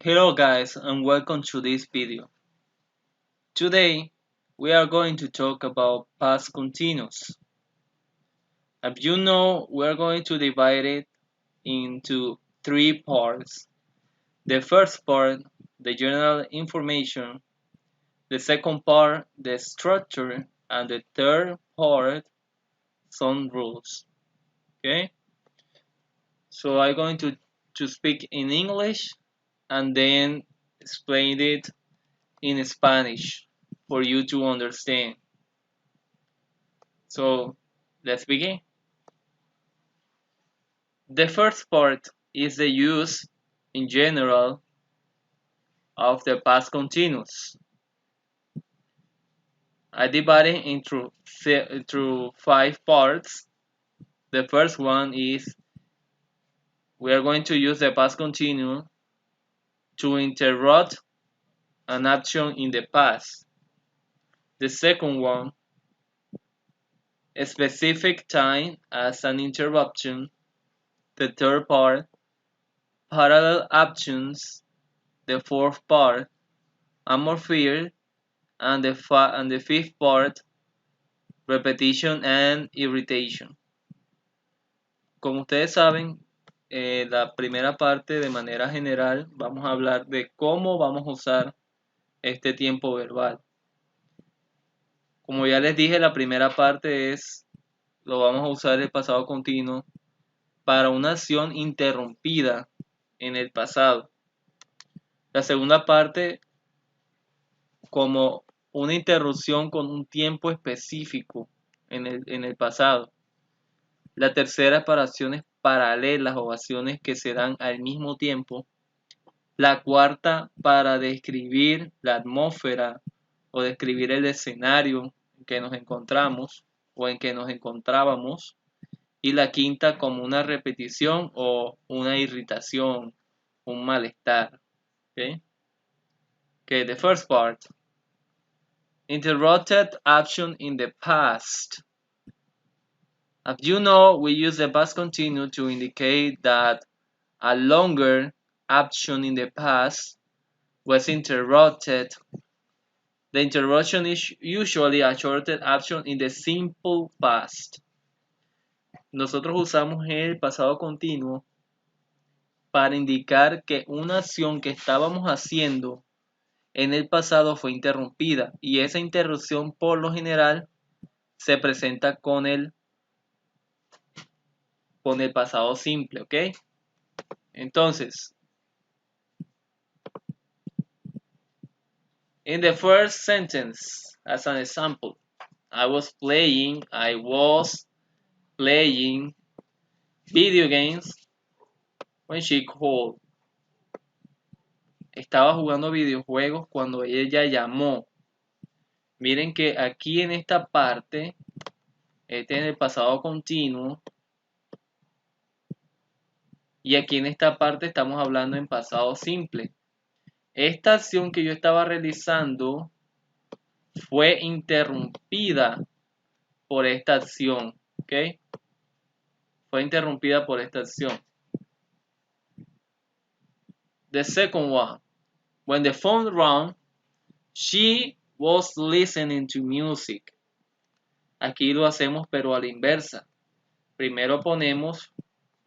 Hello guys and welcome to this video. Today we are going to talk about past continuous. As you know, we are going to divide it into three parts. The first part, the general information, the second part, the structure, and the third part, some rules. Okay? So I'm going to speak in English and then explain it in Spanish for you to understand. So let's begin. The first part is the use in general of the past continuous. I divide it into five parts. The first one is we are going to use the past continuous to interrupt an action in the past. The second one, a specific time as an interruption. The third part, parallel actions. The fourth part, amorphia, and the fifth part, repetition and irritation. Como ustedes saben, la primera parte de manera general vamos a hablar de cómo vamos a usar este tiempo verbal. Como ya les dije, la primera parte lo vamos a usar el pasado continuo para una acción interrumpida en el pasado. La segunda parte como una interrupción con un tiempo específico en el pasado. La tercera para acciones paralelas o acciones que se dan al mismo tiempo. La cuarta para describir la atmósfera o describir el escenario en que nos encontramos o en que nos encontrábamos. Y la quinta como una repetición o una irritación, un malestar. Okay, the first part. Interrupted action in the past. As you know, we use the past continuous to indicate that a longer action in the past was interrupted. The interruption is usually a shorter action in the simple past. Nosotros usamos el pasado continuo para indicar que una acción que estábamos haciendo en el pasado fue interrumpida y esa interrupción por lo general se presenta con el pasado simple, ¿ok? Entonces, in the first sentence, as an example, I was playing video games when she called. Estaba jugando videojuegos cuando ella llamó. Miren que aquí en esta parte, este en el pasado continuo, y aquí en esta parte estamos hablando en pasado simple. Esta acción que yo estaba realizando fue interrumpida por esta acción, ¿ok? Fue interrumpida por esta acción. The second one, when the phone rang, she was listening to music. Aquí lo hacemos pero a la inversa. Primero ponemos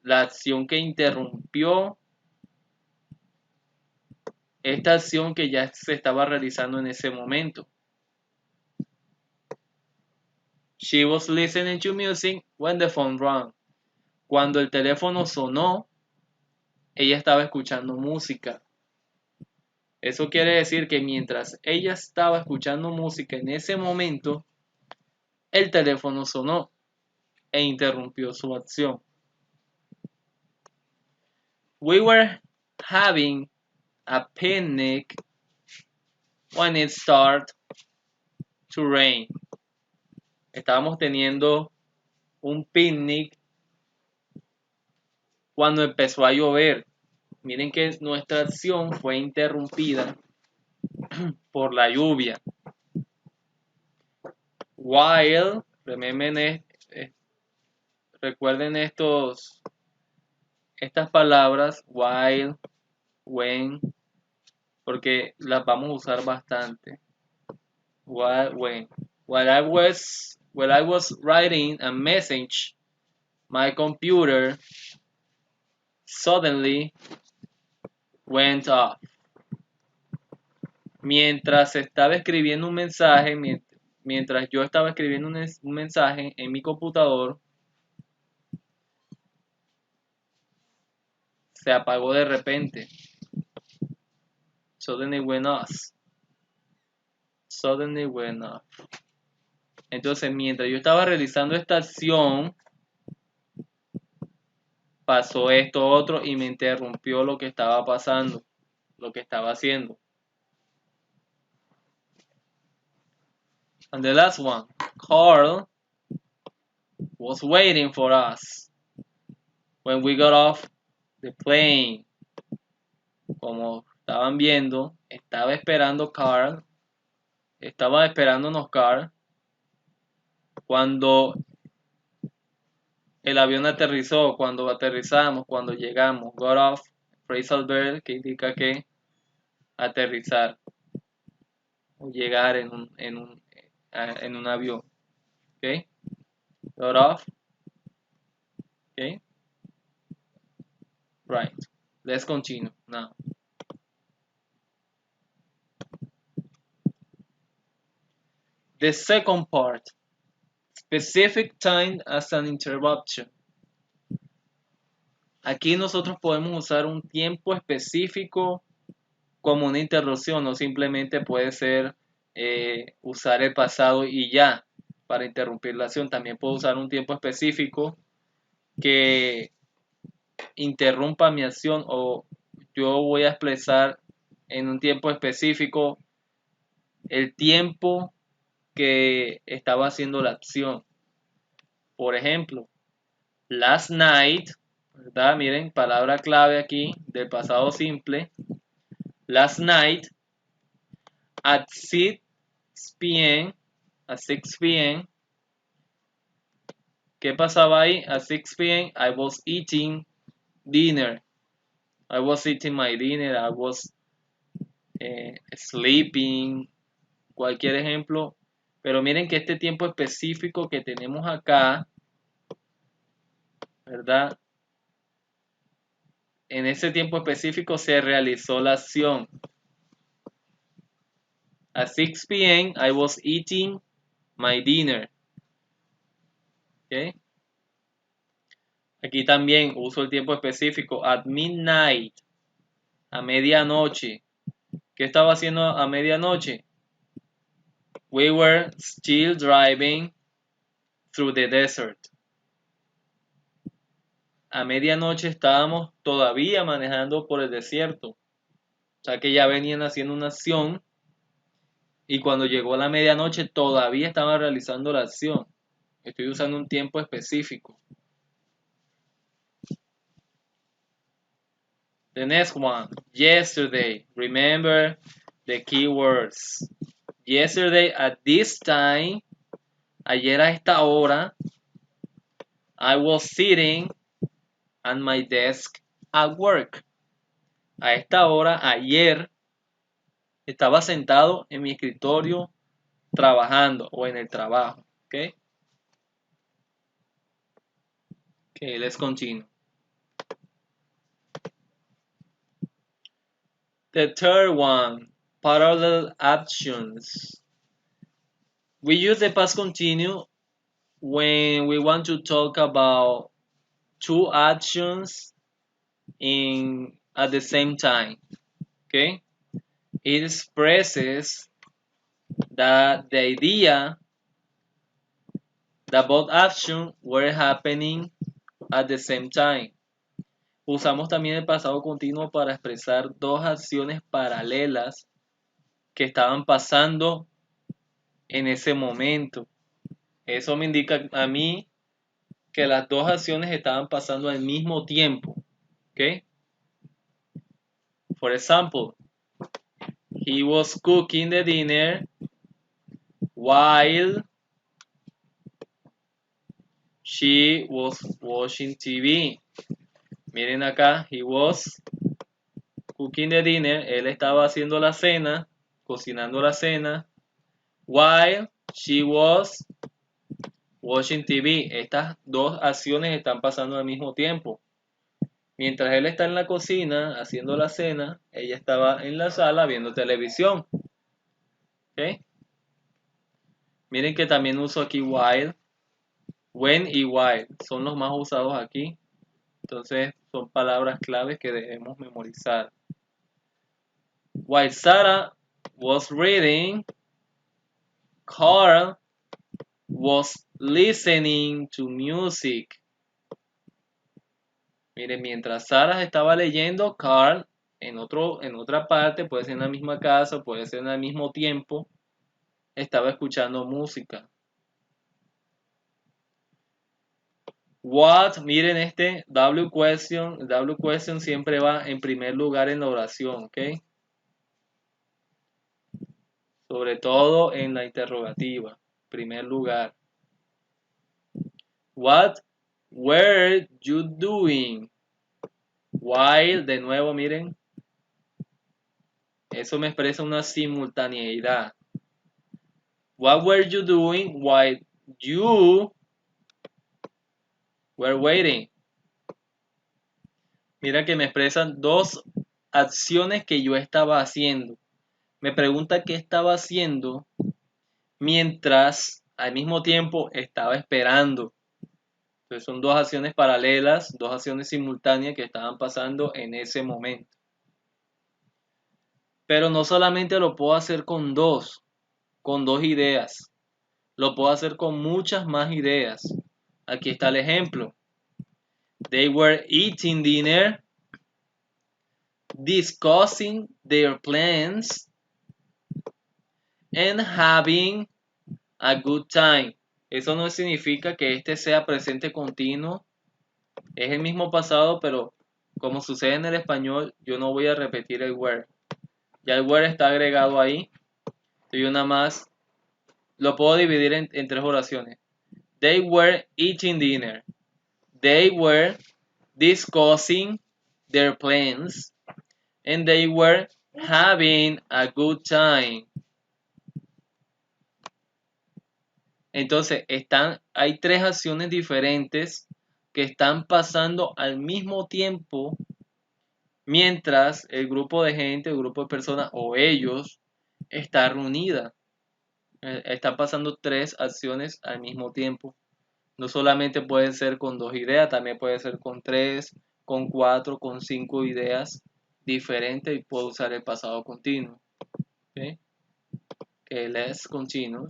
la acción que interrumpió esta acción que ya se estaba realizando en ese momento. She was listening to music when the phone rang. Cuando el teléfono sonó, ella estaba escuchando música. Eso quiere decir que mientras ella estaba escuchando música en ese momento, el teléfono sonó e interrumpió su acción. We were having a picnic when it started to rain. Estábamos teniendo un picnic cuando empezó a llover. Miren que nuestra acción fue interrumpida por la lluvia. While, recuerden estas palabras, while, when, porque las vamos a usar bastante. While I was writing a message, my computer suddenly went off. Mientras estaba escribiendo un mensaje, mientras yo estaba escribiendo un mensaje en mi computador, se apagó de repente. Suddenly went off. Suddenly went off. Entonces, mientras yo estaba realizando esta acción, pasó esto otro y me interrumpió lo que estaba pasando, lo que estaba haciendo. And the last one, Carl was waiting for us when we got off the plane. Como estaban viendo, estaba esperándonos Carl cuando el avión aterrizó, cuando aterrizamos, cuando llegamos. Got off, phrasal verb, que indica que aterrizar o llegar en un avión. Okay? Got off. Okay? Right. Let's continue now. The second part, specific time as an interruption. Aquí nosotros podemos usar un tiempo específico como una interrupción, no simplemente puede ser usar el pasado y ya para interrumpir la acción. También puedo usar un tiempo específico que interrumpa mi acción, o yo voy a expresar en un tiempo específico el tiempo que estaba haciendo la acción. Por ejemplo, last night, ¿verdad? Miren, palabra clave aquí del pasado simple. Last night at 6 p.m. At 6 p.m. ¿Qué pasaba ahí? At 6 p.m. I was eating dinner. I was eating my dinner. I was sleeping. Cualquier ejemplo. Pero miren que este tiempo específico que tenemos acá, ¿verdad? En ese tiempo específico se realizó la acción. At 6 p.m. I was eating my dinner. ¿Okay? Aquí también uso el tiempo específico. At midnight. A medianoche. ¿Qué estaba haciendo a medianoche? We were still driving through the desert. A medianoche estábamos todavía manejando por el desierto. O sea que ya venían haciendo una acción y cuando llegó la medianoche todavía estaban realizando la acción. Estoy usando un tiempo específico. The next one, yesterday. Remember the keywords. Yesterday at this time, ayer a esta hora, I was sitting at my desk at work. A esta hora, ayer, estaba sentado en mi escritorio trabajando o en el trabajo. Okay? Okay, let's continue. The third one, parallel actions. We use the past continuous when we want to talk about two actions at the same time. Okay? It expresses that the idea that both actions were happening at the same time. Usamos también el pasado continuo para expresar dos acciones paralelas que estaban pasando en ese momento. Eso me indica a mí que las dos acciones estaban pasando al mismo tiempo. ¿Ok? For example, he was cooking the dinner while she was watching TV. Miren acá, he was cooking the dinner, él estaba haciendo la cena, cocinando la cena, while she was watching TV. Estas dos acciones están pasando al mismo tiempo. Mientras él está en la cocina haciendo la cena, ella estaba en la sala viendo televisión. ¿Ok? Miren que también uso aquí while, when y while. Son los más usados aquí. Entonces son palabras claves que debemos memorizar. While Sarah was reading, Carl was listening to music. Miren, mientras Sarah estaba leyendo, Carl en otra parte, puede ser en la misma casa, puede ser en el mismo tiempo, estaba escuchando música. What, miren este W question siempre va en primer lugar en la oración, ¿ok? Sobre todo en la interrogativa, primer lugar. What were you doing? While, de nuevo, miren, eso me expresa una simultaneidad. What were you doing while you were waiting? Mira que me expresan dos acciones que yo estaba haciendo. Me pregunta qué estaba haciendo mientras al mismo tiempo estaba esperando. Entonces son dos acciones paralelas, dos acciones simultáneas que estaban pasando en ese momento. Pero no solamente lo puedo hacer con dos ideas. Lo puedo hacer con muchas más ideas. Aquí está el ejemplo. They were eating dinner, discussing their plans, and having a good time. Eso no significa que este sea presente continuo. Es el mismo pasado, pero como sucede en el español, yo no voy a repetir el were. Ya el were está agregado ahí. Y una más. Lo puedo dividir en tres oraciones. They were eating dinner. They were discussing their plans. And they were having a good time. Entonces, hay tres acciones diferentes que están pasando al mismo tiempo mientras el grupo de gente, el grupo de personas o ellos está reunida. Están pasando tres acciones al mismo tiempo. No solamente pueden ser con dos ideas, también puede ser con tres, con cuatro, con cinco ideas diferentes y puedo usar el pasado continuo. Okay? Okay, let's continue.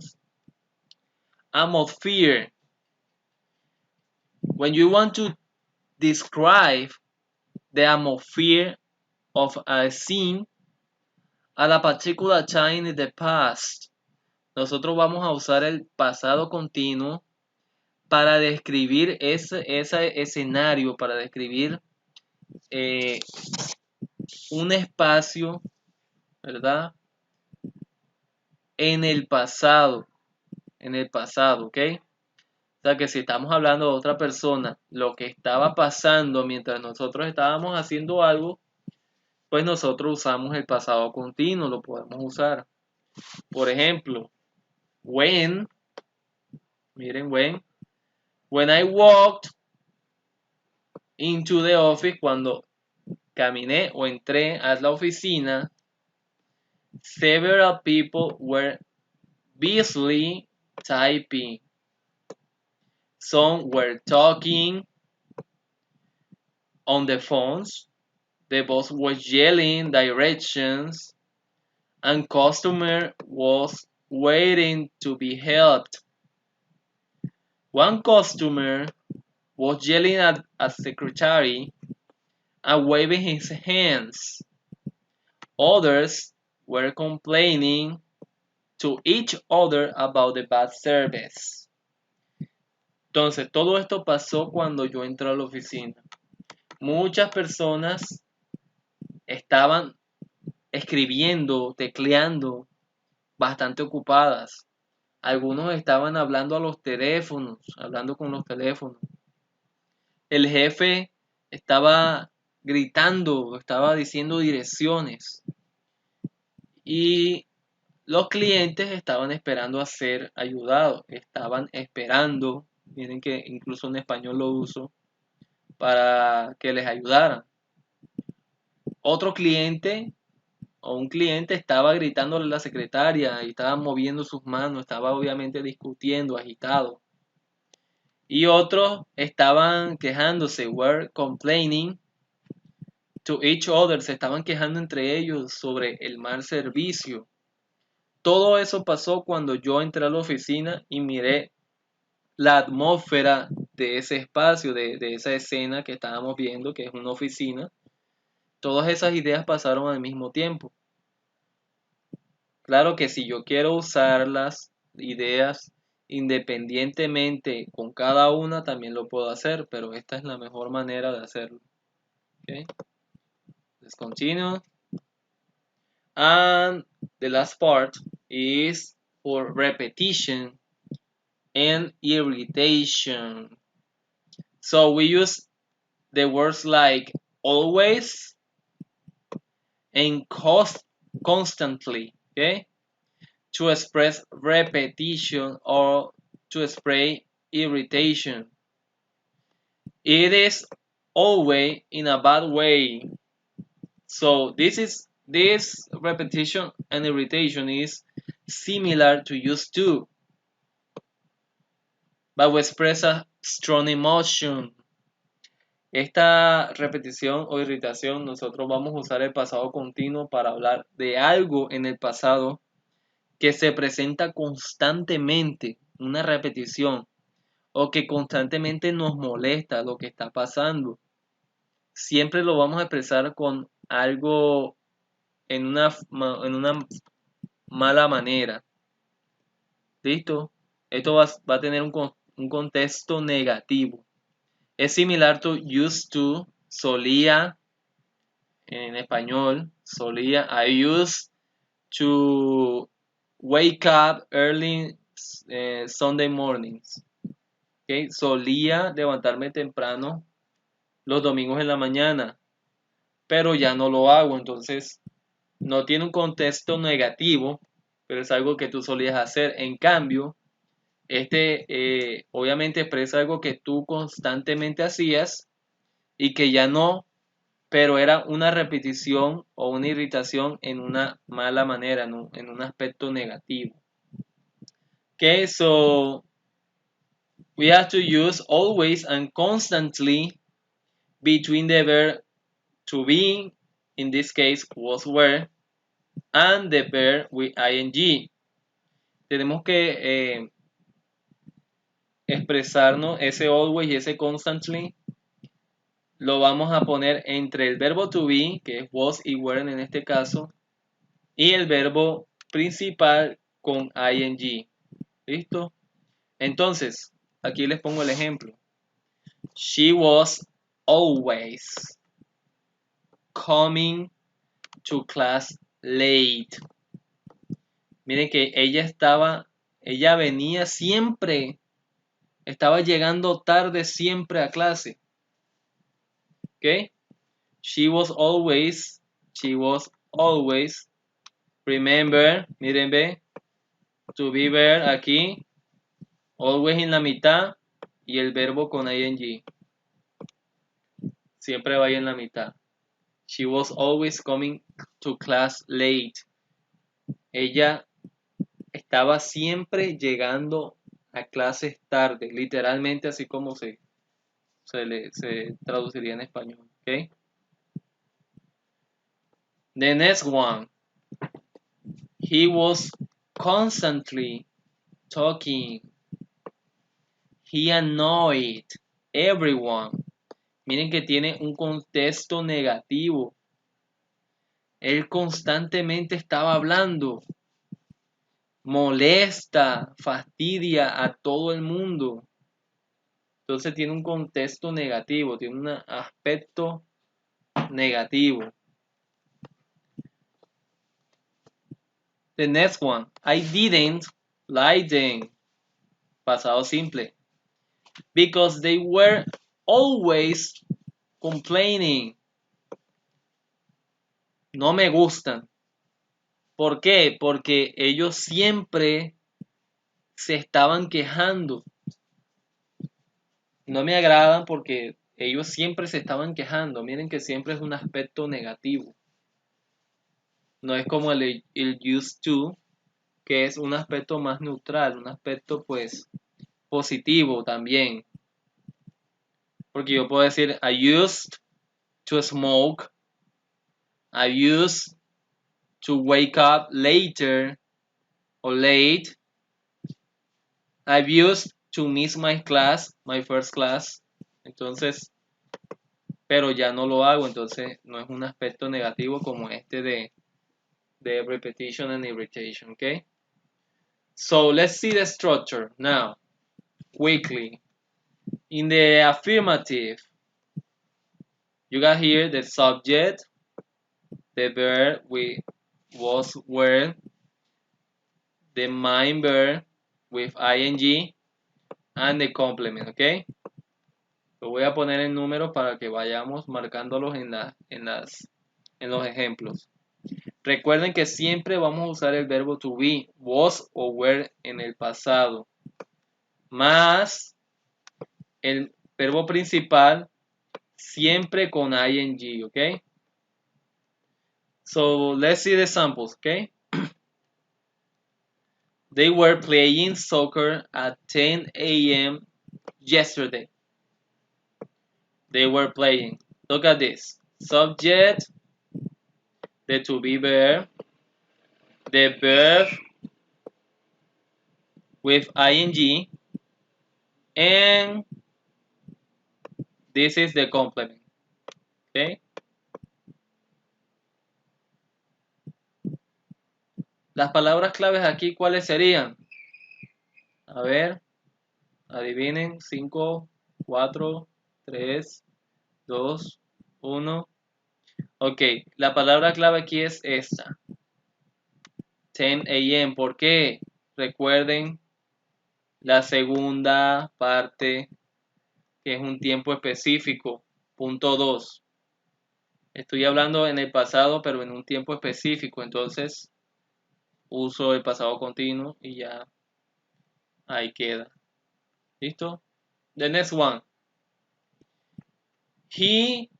Atmosphere. When you want to describe the atmosphere of a scene at a particular time in the past, nosotros vamos a usar el pasado continuo para describir ese escenario, para describir un espacio, ¿verdad? En el pasado, ¿ok? O sea que si estamos hablando de otra persona, lo que estaba pasando mientras nosotros estábamos haciendo algo, pues nosotros usamos el pasado continuo, lo podemos usar. Por ejemplo, miren, when I walked into the office, cuando caminé o entré a la oficina, several people were busily typing. Some were talking on the phones. The boss was yelling directions, and customer was waiting to be helped. One customer was yelling at a secretary and waving his hands. Others were complaining to each other about the bad service. Entonces, todo esto pasó cuando yo entré a la oficina. Muchas personas estaban escribiendo, tecleando, bastante ocupadas. Algunos estaban hablando a los teléfonos, hablando con los teléfonos. El jefe estaba gritando, estaba diciendo direcciones. Y los clientes estaban esperando a ser ayudados, estaban esperando, miren que incluso en español lo uso, para que les ayudaran. Otro cliente o un cliente estaba gritándole a la secretaria y estaba moviendo sus manos, estaba obviamente discutiendo, agitado. Y otros estaban quejándose, were complaining to each other, se estaban quejando entre ellos sobre el mal servicio. Todo eso pasó cuando yo entré a la oficina y miré la atmósfera de ese espacio, de esa escena que estábamos viendo, que es una oficina. Todas esas ideas pasaron al mismo tiempo. Claro que si yo quiero usar las ideas independientemente con cada una, también lo puedo hacer, pero esta es la mejor manera de hacerlo. Okay. Let's continue. And the last part is for repetition and irritation. So we use the words like always and constantly, okay, to express repetition or to express irritation. It is always in a bad way. So this repetition and irritation is similar to used to, but we express a strong emotion. Esta repetición o irritación, nosotros vamos a usar el pasado continuo para hablar de algo en el pasado que se presenta constantemente, una repetición, o que constantemente nos molesta lo que está pasando. Siempre lo vamos a expresar con algo en una mala manera. ¿Listo? Esto va a tener un contexto negativo. Es similar to used to, solía, en español, solía. I used to wake up early Sunday mornings. Okay. Solía levantarme temprano los domingos en la mañana, pero ya no lo hago. Entonces, no tiene un contexto negativo, pero es algo que tú solías hacer. En cambio, obviamente expresa algo que tú constantemente hacías y que ya no, pero era una repetición o una irritación en una mala manera, en un aspecto negativo. Okay, so we have to use always and constantly between the verb to be, in this case was were, and the verb with ing. Tenemos que expresarnos ese always y ese constantly. Lo vamos a poner entre el verbo to be, que es was y were en este caso, y el verbo principal con ing. ¿Listo? Entonces, aquí les pongo el ejemplo. She was always coming to class late. Miren que ella venía siempre, estaba llegando tarde siempre a clase. ¿Ok? She was always, remember, miren, ve, to be there aquí, always en la mitad y el verbo con ing. Siempre va en la mitad. She was always coming to class late. Ella estaba siempre llegando a clases tarde, literalmente así como se traduciría en español. ¿Okay? The next one. He was constantly talking. He annoyed everyone. Miren que tiene un contexto negativo. Él constantemente estaba hablando. Molesta, fastidia a todo el mundo. Entonces tiene un contexto negativo, tiene un aspecto negativo. The next one. I didn't like them. Pasado simple. Because they were always complaining. no me gustan. ¿Por qué? Porque ellos siempre se estaban quejando. No me agradan porque ellos siempre se estaban quejando. Miren que siempre es un aspecto negativo. No es como el used to, que es un aspecto más neutral, un aspecto pues positivo también. Porque yo puedo decir I used to smoke, I used to wake up later or late, I've used to miss my class, my first class. Entonces, pero ya no lo hago, entonces no es un aspecto negativo como este de repetition and irritation, okay? So let's see the structure now, quickly. In the affirmative, you got here the subject, the verb with was, were, the main verb with ing, and the complement, okay? Lo voy a poner en números para que vayamos marcándolos en los ejemplos. Recuerden que siempre vamos a usar el verbo to be, was o were en el pasado, más el verbo principal siempre con ing, ¿ok? So let's see the examples, ¿ok? They were playing soccer at 10 a.m. yesterday. They were playing. Look at this. Subject, the to be verb, the verb with ing, and this is the complement. ¿Ok? Las palabras claves aquí, ¿cuáles serían? A ver, adivinen. 5, 4, 3, 2, 1. Ok, la palabra clave aquí es esta. 10 a.m. ¿Por qué? Recuerden la segunda parte, que es un tiempo específico. Punto 2. Estoy hablando en el pasado, pero en un tiempo específico. Entonces, uso el pasado continuo y ya ahí queda. ¿Listo? The next one. He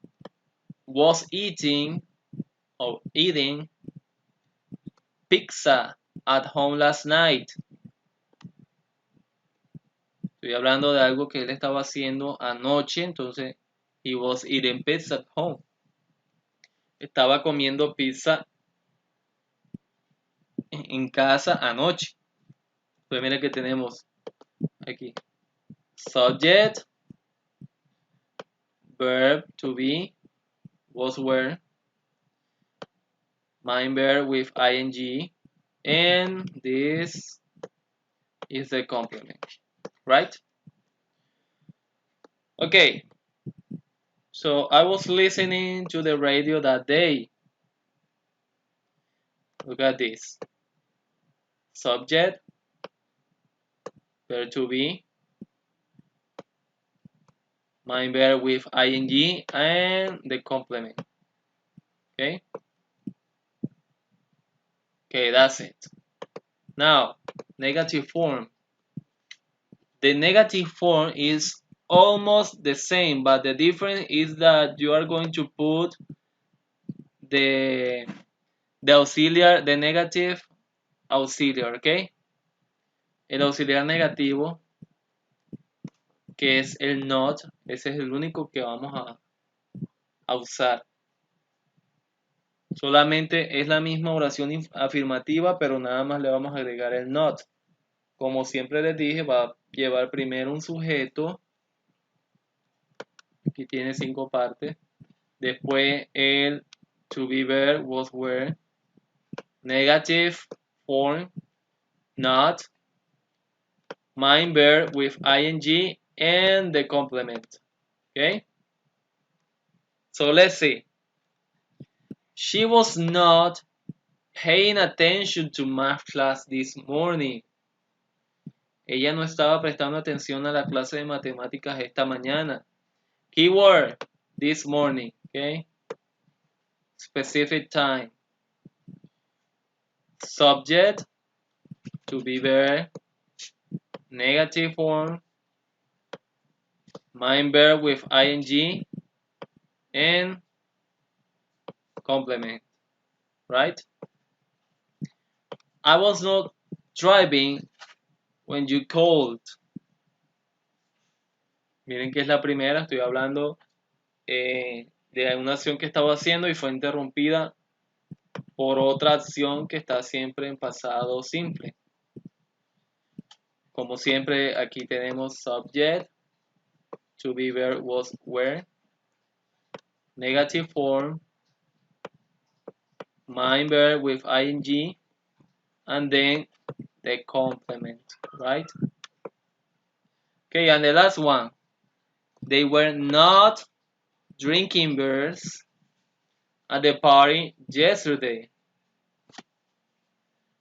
was eating pizza at home last night. Estoy hablando de algo que él estaba haciendo anoche, entonces he was eating pizza at home. Estaba comiendo pizza en casa anoche. Pues mira que tenemos aquí subject, verb to be, was, were, main verb with ing, and this is the complement, right? Okay, so I was listening to the radio that day. Look at this. Subject, verb to be, main verb with ing, and the complement. Okay? Okay, that's it. Now, negative form. The negative form is almost the same, but the difference is that you are going to put the auxiliar, the negative auxiliar, ¿ok? El auxiliar negativo, que es el not, ese es el único que vamos a usar. Solamente es la misma oración afirmativa, pero nada más le vamos a agregar el not. Como siempre les dije, va a llevar primero un sujeto. Aquí tiene 5 partes. Después el to be verb, was, were. Negative form, not. Main verb with ing and the complement. Okay? So let's see. She was not paying attention to math class this morning. Ella no estaba prestando atención a la clase de matemáticas esta mañana. Keyword, this morning, okay? specific time. Subject, to be verb, negative form, main verb with ing, and complement, right? I was not driving when you called. Miren que es la primera, estoy hablando de una acción que estaba haciendo y fue interrumpida por otra acción que está siempre en pasado simple. Como siempre, aquí tenemos subject, to be verb was were, negative form, main verb with ing, and then the complement, right? Okay, and the last one, they were not drinking beers at the party yesterday.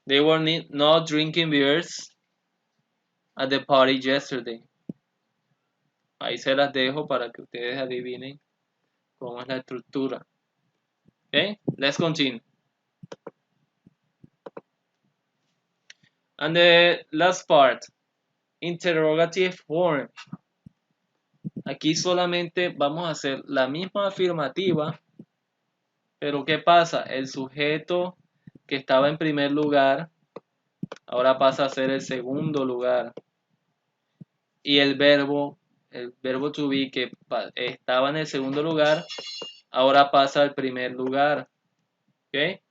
They were not drinking beers at the party yesterday. Ahí se las dejo para que ustedes adivinen cómo es la estructura. Okay, let's continue. And the last part, interrogative form. Aquí solamente vamos a hacer la misma afirmativa, pero ¿qué pasa? El sujeto que estaba en primer lugar ahora pasa a ser el segundo lugar. Y el verbo to be que estaba en el segundo lugar, ahora pasa al primer lugar. Okay?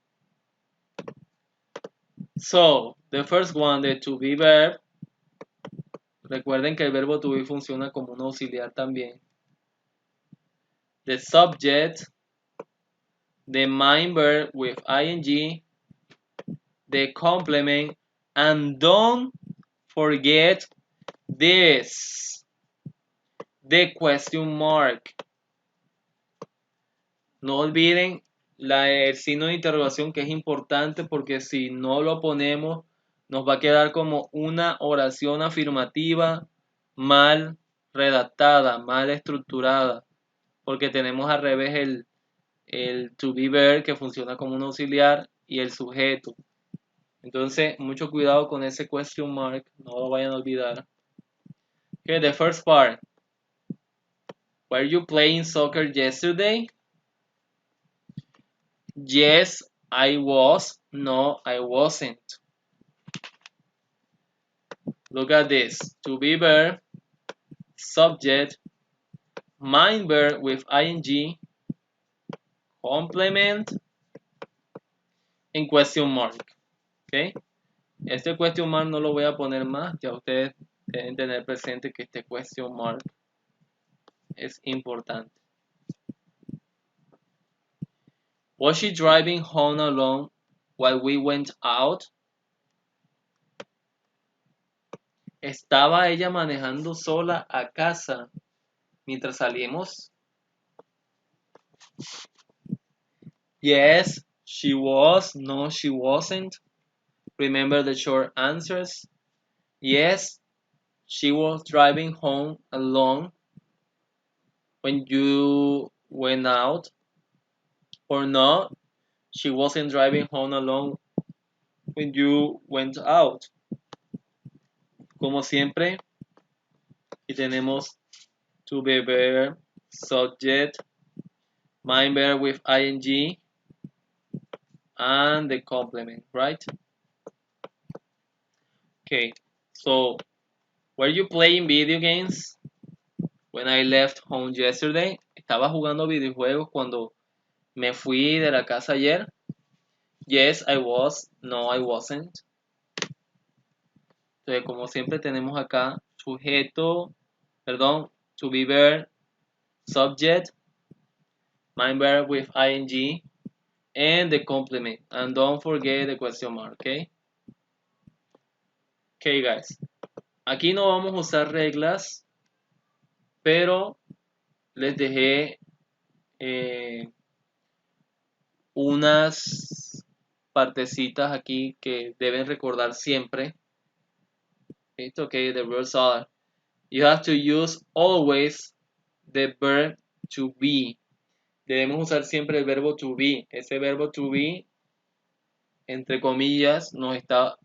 So, the first one, the to be verb. Recuerden que el verbo to be funciona como un auxiliar también. The subject, the main verb with ing, the complement, and don't forget this, the question mark. No olviden el signo de interrogación, que es importante, porque si no lo ponemos nos va a quedar como una oración afirmativa mal redactada, mal estructurada, porque tenemos al revés el to be verb, que funciona como un auxiliar, y el sujeto. Entonces, mucho cuidado con ese question mark, no lo vayan a olvidar. Okay, the first part. Were you playing soccer yesterday? Yes, I was. No, I wasn't. Look at this. To be verb, subject, main verb with ing, complement, and question mark. Okay? Este question mark no lo voy a poner más. Ya ustedes deben tener presente que este question mark es importante. Was she driving home alone while we went out? ¿Estaba ella manejando sola a casa mientras salimos? Yes, she was. No, she wasn't. Remember the short answers. Yes, she was driving home alone when you went out. Or no, she wasn't driving home alone when you went out. Como siempre, y tenemos to be verb, subject, main verb with ing, and the complement, right? Okay, so were you playing video games when I left home yesterday? ¿Estaba jugando videojuegos cuando me fui de la casa ayer? Yes, I was. No, I wasn't. Entonces, como siempre tenemos acá sujeto, perdón, to be verb, subject, main verb with ing, and the complement. And don't forget the question mark, okay? Okay, guys. Aquí no vamos a usar reglas, pero les dejé unas partecitas aquí que deben recordar siempre. Okay, the rules are, you have to use always the verb to be. debemos usar siempre el verbo to be. Ese verbo to be, entre comillas, nos está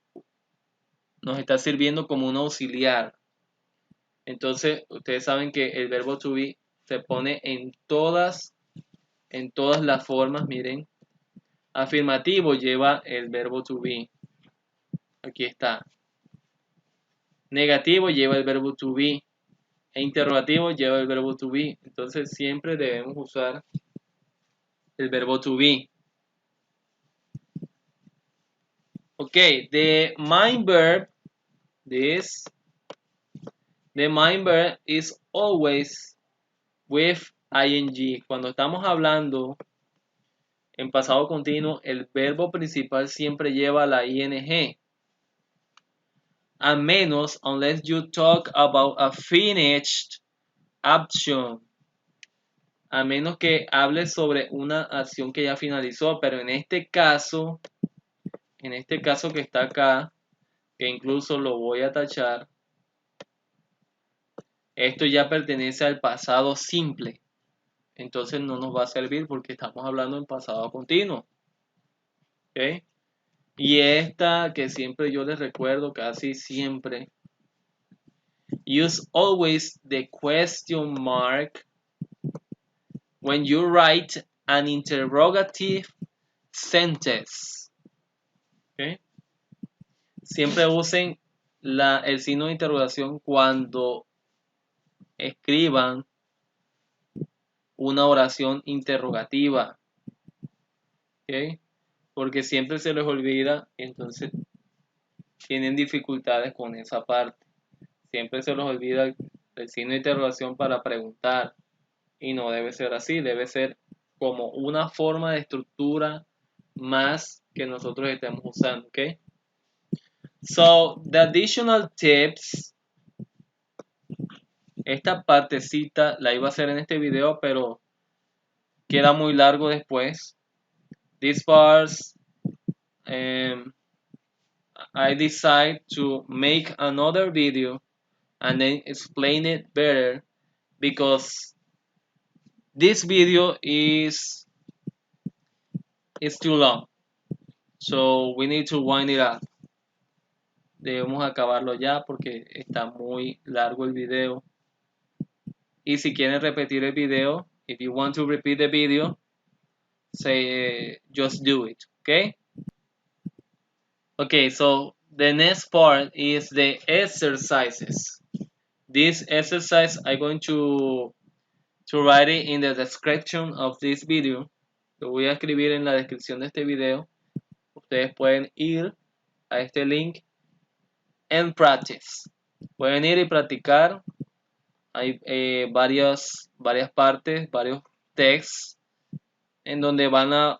sirviendo como un auxiliar. Entonces, ustedes saben que el verbo to be se pone en todas las formas, miren. Afirmativo lleva el verbo to be. Aquí está. Negativo lleva el verbo to be. E interrogativo lleva el verbo to be. Entonces, siempre debemos usar el verbo to be. Okay, the main verb is always with ing. Cuando estamos hablando en pasado continuo, el verbo principal siempre lleva la ing. A menos, unless you talk about a finished action. A menos que hables sobre una acción que ya finalizó, pero en este caso que está acá, que incluso lo voy a tachar, esto ya pertenece al pasado simple. Entonces no nos va a servir porque estamos hablando en pasado continuo. ¿Ok? Y esta que siempre yo les recuerdo, casi siempre, use always the question mark when you write an interrogative sentence. ¿Ok? Siempre usen el signo de interrogación cuando escriban una oración interrogativa. ¿Ok? Porque siempre se les olvida, entonces tienen dificultades con esa parte. Siempre se les olvida el signo de interrogación para preguntar y no debe ser así, debe ser como una forma de estructura más que nosotros estemos usando, ¿ok? So, the additional tips, esta partecita la iba a hacer en este video, pero queda muy largo después. These parts, I decide to make another video and then explain it better because this video is too long. So we need to wind it up. Debemos acabarlo ya porque está muy largo el video. Y si quieren repetir el video, if you want to repeat the video, say just do it, okay? Okay, so the next part is the exercises. This exercise I'm going to write it in the description of this video. Lo voy a escribir en la descripción de este video. Ustedes pueden ir a este link and practice. Pueden ir y practicar. Hay varias partes, varios texts en donde van a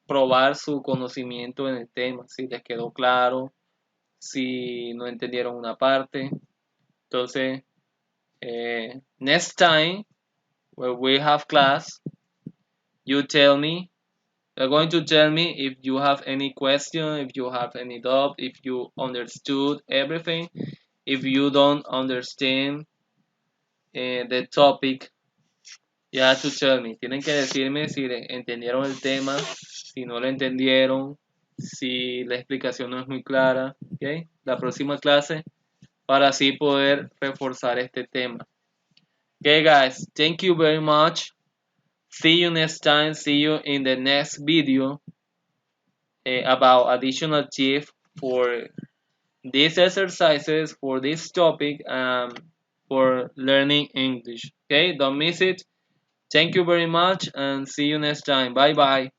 probar su conocimiento en el tema, si les quedó claro, si no entendieron una parte. Entonces, next time when we have class, you're going to tell me if you have any question, if you have any doubt, if you understood everything, if you don't understand the topic. You have to tell me. Tienen que decirme si entendieron el tema, si no lo entendieron, si la explicación no es muy clara. ¿Okay? La próxima clase para así poder reforzar este tema. Okay, guys. Thank you very much. See you next time. See you in the next video about additional tips for these exercises, for this topic, for learning English. Okay, don't miss it. Thank you very much and see you next time. Bye bye.